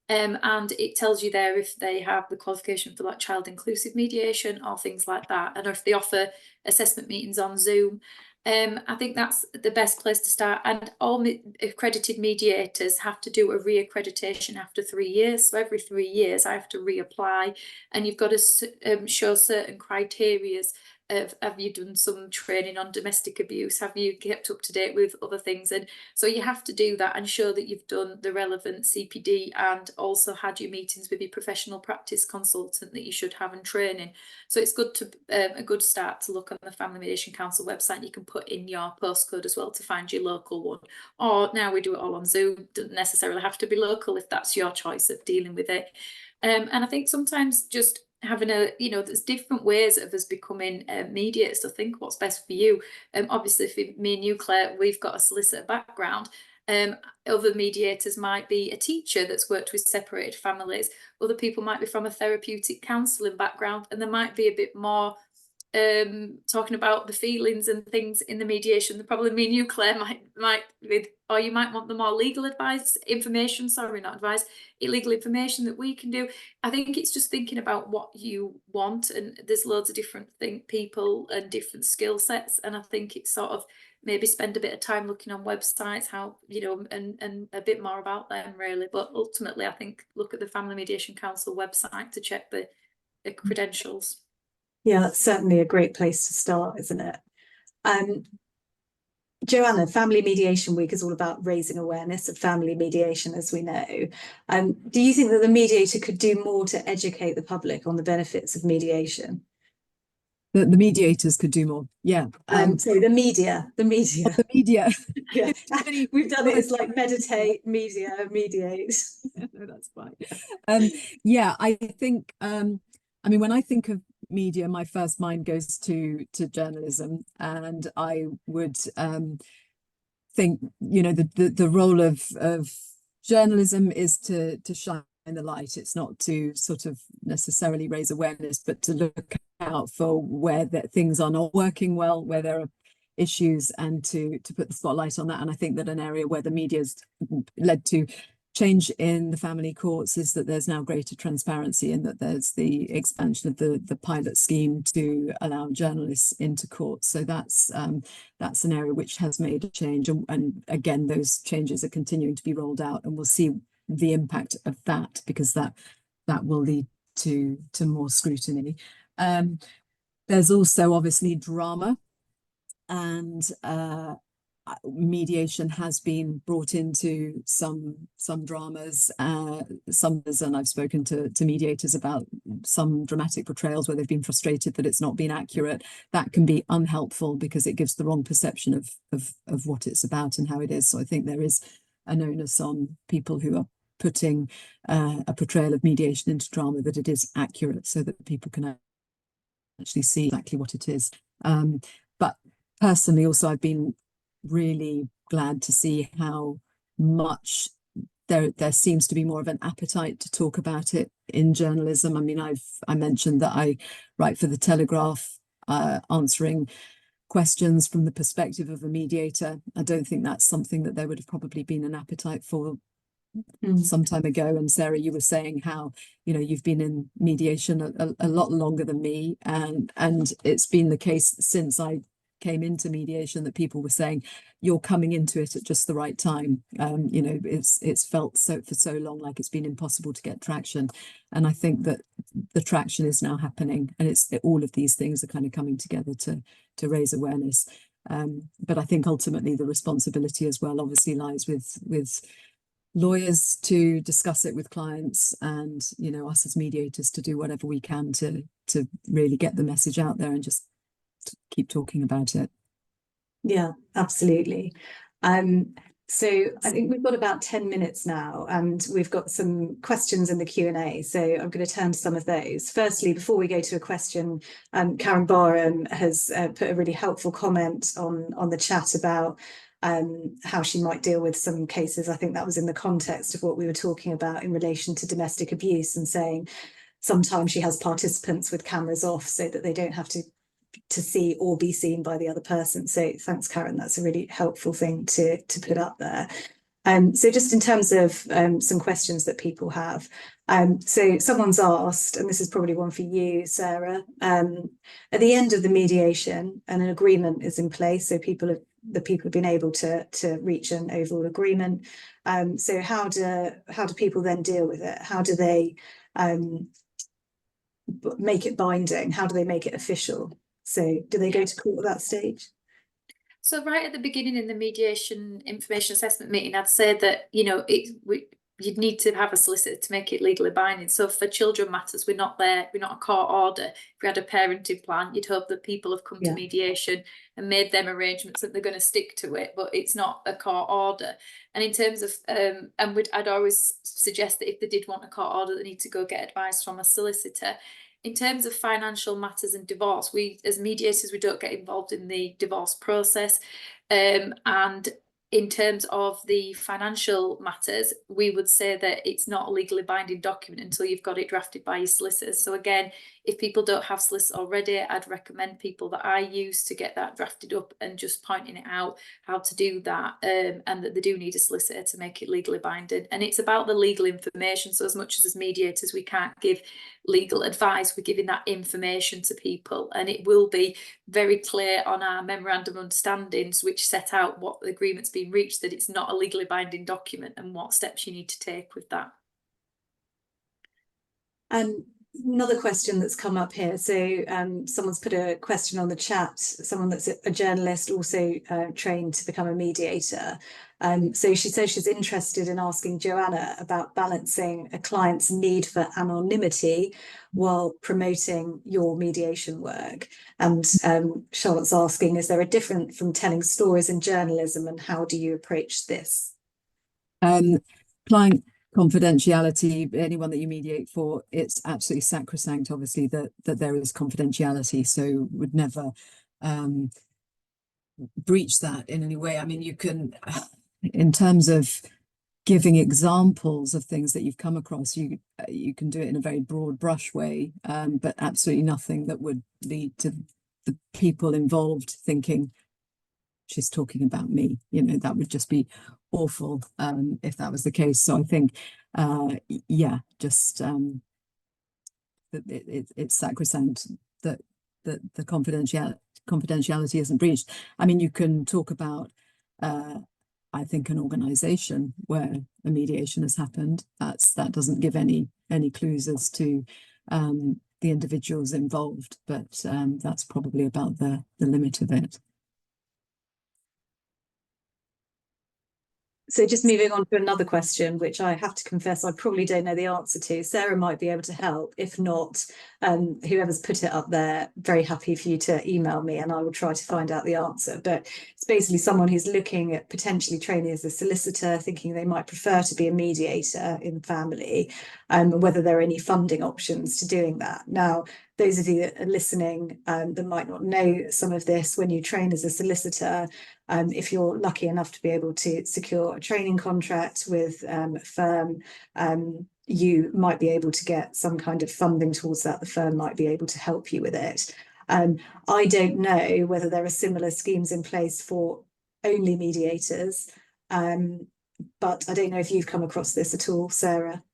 And it tells you there if they have the qualification for like child inclusive mediation or things like that, and if they offer assessment meetings on Zoom. I think that's the best place to start. And all accredited mediators have to do a re-accreditation after 3 years. So every 3 years I have to reapply, and you've got to show certain criterias of, have you done some training on domestic abuse? Have you kept up to date with other things? And so you have to do that and show that you've done the relevant CPD and also had your meetings with your professional practice consultant that you should have in training. So it's good to a good start to look on the Family Mediation Council website. You can put in your postcode as well to find your local one. Or now we do it all on Zoom. Doesn't necessarily have to be local if that's your choice of dealing with it. And I think sometimes just having there's different ways of us becoming mediators to think what's best for you. Obviously, for me and you, Claire, we've got a solicitor background. Other mediators might be a teacher that's worked with separated families. Other people might be from a therapeutic counselling background, and there might be a bit more talking about the feelings and things in the mediation. Probably me and you, Claire, or you might want the more legal advice, illegal information that we can do. I think it's just thinking about what you want, and there's loads of different people and different skill sets, and I think it's sort of maybe spend a bit of time looking on websites, how, and a bit more about them really. But ultimately, I think look at the Family Mediation Council website to check the credentials. Yeah, that's certainly a great place to start, isn't it? Joanna, Family Mediation Week is all about raising awareness of family mediation, as we know. Do you think that the mediator could do more to educate the public on the benefits of mediation? The mediators could do more. Yeah. So the media. The media. Yeah. We've done it. It's like meditate, media, mediate. No, that's fine. Yeah, I think, when I think of media, my first mind goes to journalism, and I would think, the role of journalism is to shine the light. It's not to sort of necessarily raise awareness, but to look out for where things are not working well, where there are issues, and to put the spotlight on that. And I think that an area where the media's led to change in the family courts is that there's now greater transparency, and that there's the expansion of the pilot scheme to allow journalists into court. So that's an area which has made a change, and again, those changes are continuing to be rolled out, and we'll see the impact of that, because that will lead to more scrutiny. There's also obviously drama, and mediation has been brought into some dramas, and I've spoken to mediators about some dramatic portrayals where they've been frustrated that it's not been accurate. That can be unhelpful because it gives the wrong perception of what it's about and how it is. So I think there is an onus on people who are putting a portrayal of mediation into drama that it is accurate, so that people can actually see exactly what it is. But personally, also, I've been really glad to see how much there seems to be more of an appetite to talk about it in journalism. I mean, I mentioned that I write for the Telegraph, answering questions from the perspective of a mediator. I don't think that's something that there would have probably been an appetite for some time ago. And Sarah, you were saying how you've been in mediation a lot longer than me, and it's been the case since I came into mediation that people were saying you're coming into it at just the right time. It's felt for so long like it's been impossible to get traction, and I think that the traction is now happening, and all of these things are kind of coming together to raise awareness. But I think ultimately the responsibility as well obviously lies with lawyers to discuss it with clients, and us as mediators to do whatever we can to really get the message out there and just keep talking about it. Yeah, absolutely. So I think we've got about 10 minutes now, and we've got some questions in the Q&A. So I'm going to turn to some of those. Firstly, before we go to a question, Karen Barham has put a really helpful comment on the chat about how she might deal with some cases. I think that was in the context of what we were talking about in relation to domestic abuse, and saying sometimes she has participants with cameras off so that they don't have to see or be seen by the other person. So thanks, Karen. That's a really helpful thing to put up there. So just in terms of some questions that people have. So someone's asked, and this is probably one for you, Sarah, at the end of the mediation and an agreement is in place, so the people have been able to reach an overall agreement. So how do people then deal with it? How do they make it binding? How do they make it official? So do they go to court at that stage? So right at the beginning in the mediation information assessment meeting, I'd say that, you know, you'd need to have a solicitor to make it legally binding. So for children matters, we're not a court order. If we had a parenting plan, you'd hope that people have come to mediation and made them arrangements that they're going to stick to it, but it's not a court order. And in terms of, I'd always suggest that if they did want a court order, they need to go get advice from a solicitor. In terms of financial matters and divorce, we as mediators, we don't get involved in the divorce process. And in terms of the financial matters, we would say that it's not a legally binding document until you've got it drafted by your solicitors. So again, if people don't have solicitors already, I'd recommend people that I use to get that drafted up and just pointing it out how to do that, and that they do need a solicitor to make it legally binding. And it's about the legal information. So as much as mediators, we can't give legal advice, we're giving that information to people, and it will be very clear on our memorandum of understandings, which set out what the agreement's been reached, that it's not a legally binding document and what steps you need to take with that. Another question that's come up here. So someone's put a question on the chat, someone that's a journalist, also trained to become a mediator. So she says she's interested in asking Joanna about balancing a client's need for anonymity while promoting your mediation work. And Charlotte's asking, is there a difference from telling stories in journalism, and how do you approach this? Client confidentiality, anyone that you mediate for, it's absolutely sacrosanct, obviously, that there is confidentiality, so would never breach that in any way. I mean, you can, in terms of giving examples of things that you've come across, you can do it in a very broad brush way, but absolutely nothing that would lead to the people involved thinking she's talking about me. You know, that would just be awful if that was the case. So I think it's sacrosanct that the confidentiality isn't breached. I mean, you can talk about I think an organization where a mediation has happened. That doesn't give any clues as to the individuals involved, but that's probably about the limit of it. So just moving on to another question, which I have to confess I probably don't know the answer to. Sarah might be able to help. If not, whoever's put it up there, very happy for you to email me and I will try to find out the answer. But it's basically someone who's looking at potentially training as a solicitor, thinking they might prefer to be a mediator in family, whether there are any funding options to doing that. Now, those of you that are listening that might not know some of this, when you train as a solicitor, if you're lucky enough to be able to secure a training contract with a firm, you might be able to get some kind of funding towards that. The firm might be able to help you with it. I don't know whether there are similar schemes in place for only mediators, but I don't know if you've come across this at all, Sarah.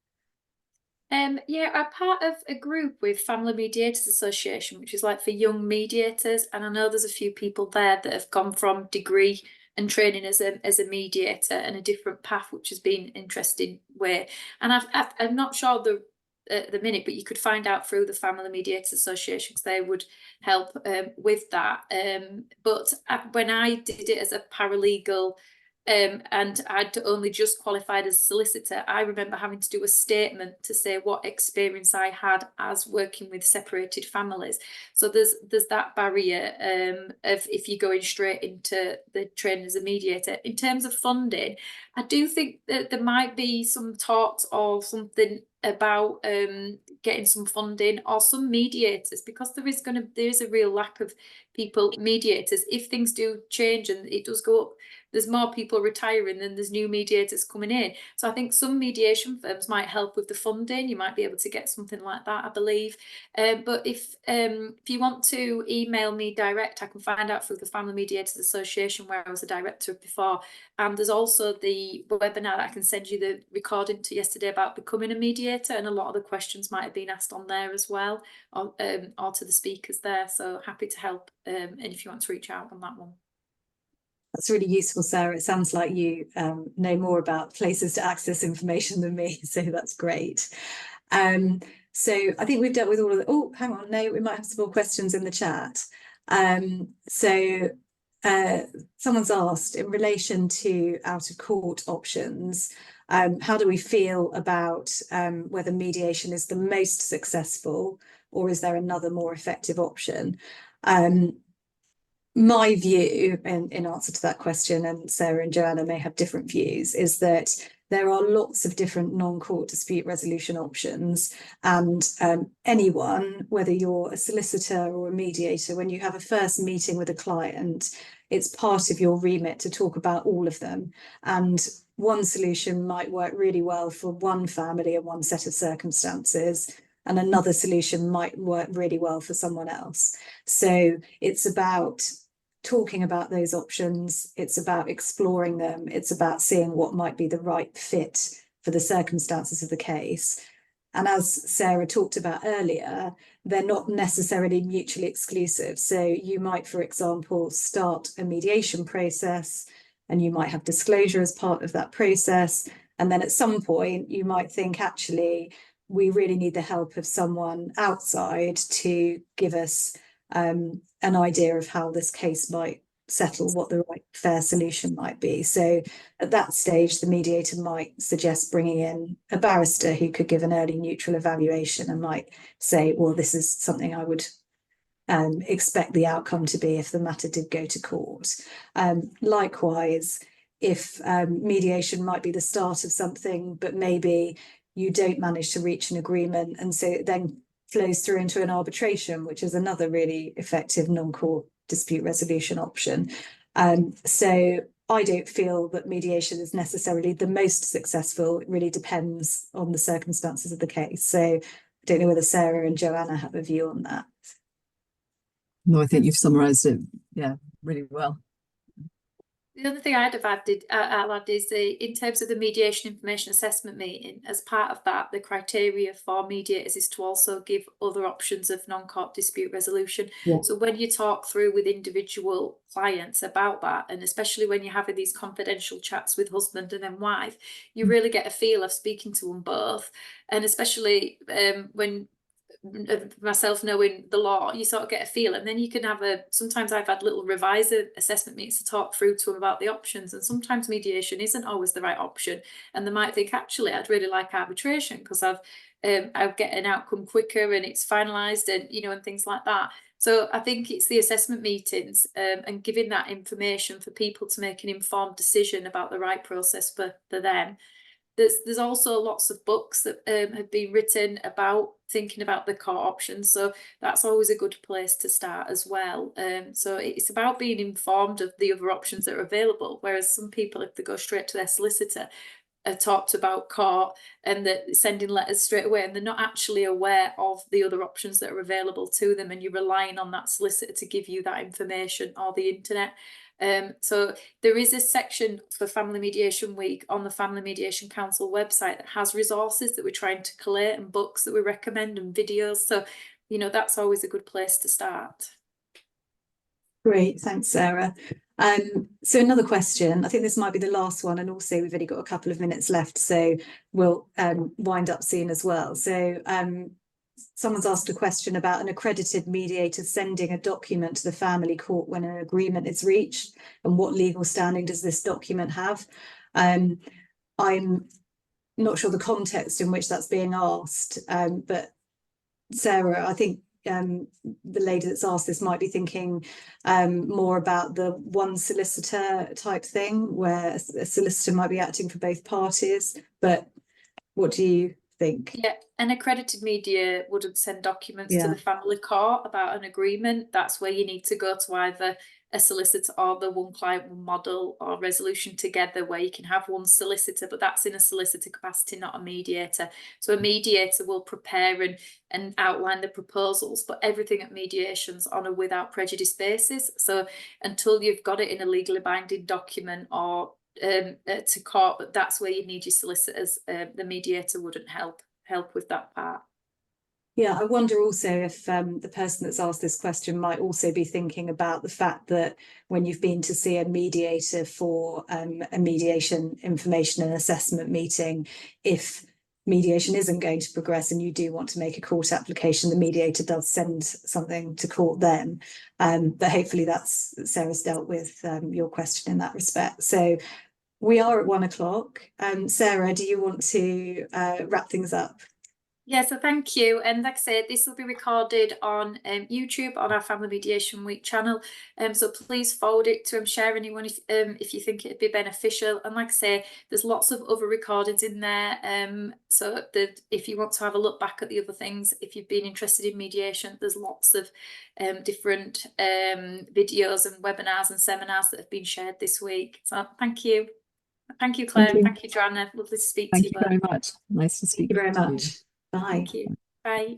Yeah, I'm part of a group with Family Mediators Association, which is like for young mediators, and I know there's a few people there that have gone from degree and training as a mediator and a different path, which has been an interesting way. And I'm not sure at the minute, but you could find out through the Family Mediators Association, because they would help with that. But when I did it as a paralegal, and I'd only just qualified as a solicitor, I remember having to do a statement to say what experience I had as working with separated families. So there's that barrier of if you're going straight into the training as a mediator. In terms of funding, I do think that there might be some talks or something about getting some funding, or some mediators, because there is a real lack of mediators. If things do change and it does go up there's more people retiring than there's new mediators coming in. So I think some mediation firms might help with the funding. You might be able to get something like that, I believe. But if you want to email me direct, I can find out through the Family Mediators Association, where I was a director before. And there's also the webinar that I can send you the recording to yesterday about becoming a mediator, and a lot of the questions might have been asked on there as well, or to the speakers there. So happy to help, and if you want to reach out on that one. That's really useful, Sarah. It sounds like you know more about places to access information than me, so that's great. So I think we've dealt with all of the, oh, hang on, no, we might have some more questions in the chat. Someone's asked, in relation to out of court options, how do we feel about whether mediation is the most successful, or is there another more effective option? My view, in answer to that question, and Sarah and Joanna may have different views, is that there are lots of different non-court dispute resolution options, and anyone, whether you're a solicitor or a mediator, when you have a first meeting with a client, it's part of your remit to talk about all of them. And one solution might work really well for one family and one set of circumstances, and another solution might work really well for someone else. So it's about talking about those options, it's about exploring them, it's about seeing what might be the right fit for the circumstances of the case. And as Sarah talked about earlier, they're not necessarily mutually exclusive. So you might, for example, start a mediation process, and you might have disclosure as part of that process. And then at some point, you might think, actually, we really need the help of someone outside to give us an idea of how this case might settle, what the right fair solution might be. So at that stage, the mediator might suggest bringing in a barrister who could give an early neutral evaluation and might say, well, this is something I would expect the outcome to be if the matter did go to court. Likewise, if mediation might be the start of something, but maybe you don't manage to reach an agreement, and so it then flows through into an arbitration, which is another really effective non-court dispute resolution option. So I don't feel that mediation is necessarily the most successful. It really depends on the circumstances of the case. So I don't know whether Sarah and Joanna have a view on that. No, I think you've summarised it, yeah, really well. The other thing I'd have added is in terms of the mediation information assessment meeting, as part of that, the criteria for mediators is to also give other options of non-court dispute resolution. Yeah. So when you talk through with individual clients about that, and especially when you're having these confidential chats with husband and then wife, you really get a feel of speaking to them both. And especially when myself knowing the law, you sort of get a feel, and then you can have sometimes I've had little revisor assessment meetings to talk through to them about the options, and sometimes mediation isn't always the right option, and they might think, actually, I'd really like arbitration because I'll get an outcome quicker and it's finalized, and and things like that. So I think it's the assessment meetings and giving that information for people to make an informed decision about the right process for them. There's also lots of books that have been written about thinking about the court options, so that's always a good place to start as well. So it's about being informed of the other options that are available, whereas some people, if they go straight to their solicitor, are talked about court and that sending letters straight away, and they're not actually aware of the other options that are available to them, and you're relying on that solicitor to give you that information, or the internet. So there is a section for Family Mediation Week on the Family Mediation Council website that has resources that we're trying to collate, and books that we recommend, and videos. So, that's always a good place to start. Great, thanks, Sarah. So another question, I think this might be the last one, and also we've only got a couple of minutes left, so we'll wind up soon as well. So someone's asked a question about an accredited mediator sending a document to the family court when an agreement is reached, and what legal standing does this document have? I'm not sure the context in which that's being asked, but Sarah, I think the lady that's asked this might be thinking more about the one solicitor type thing, where a solicitor might be acting for both parties, but what do you think? Yeah, an accredited mediator wouldn't send documents to the family court about an agreement. That's where you need to go to either a solicitor or the one client, one model or resolution together, where you can have one solicitor, but that's in a solicitor capacity, not a mediator. So a mediator will prepare and outline the proposals, but everything at mediation's on a without prejudice basis. So until you've got it in a legally binding document or to court, but that's where you need your solicitors. The mediator wouldn't help with that part. Yeah, I wonder also if the person that's asked this question might also be thinking about the fact that when you've been to see a mediator for a mediation information and assessment meeting, if mediation isn't going to progress and you do want to make a court application, the mediator does send something to court then. But hopefully that's Sarah's dealt with your question in that respect. So we are at 1 o'clock. Sarah, do you want to wrap things up? Yeah, so thank you. And like I said, this will be recorded on YouTube on our Family Mediation Week channel. So please forward it to share anyone if you think it'd be beneficial. And like I say, there's lots of other recordings in there. So that if you want to have a look back at the other things, if you've been interested in mediation, there's lots of different videos and webinars and seminars that have been shared this week. So thank you. Thank you, Claire. Thank you, Joanna. Lovely to speak to you. Thank you very much. Nice to speak. Thank you very much. Bye. Thank you. Bye.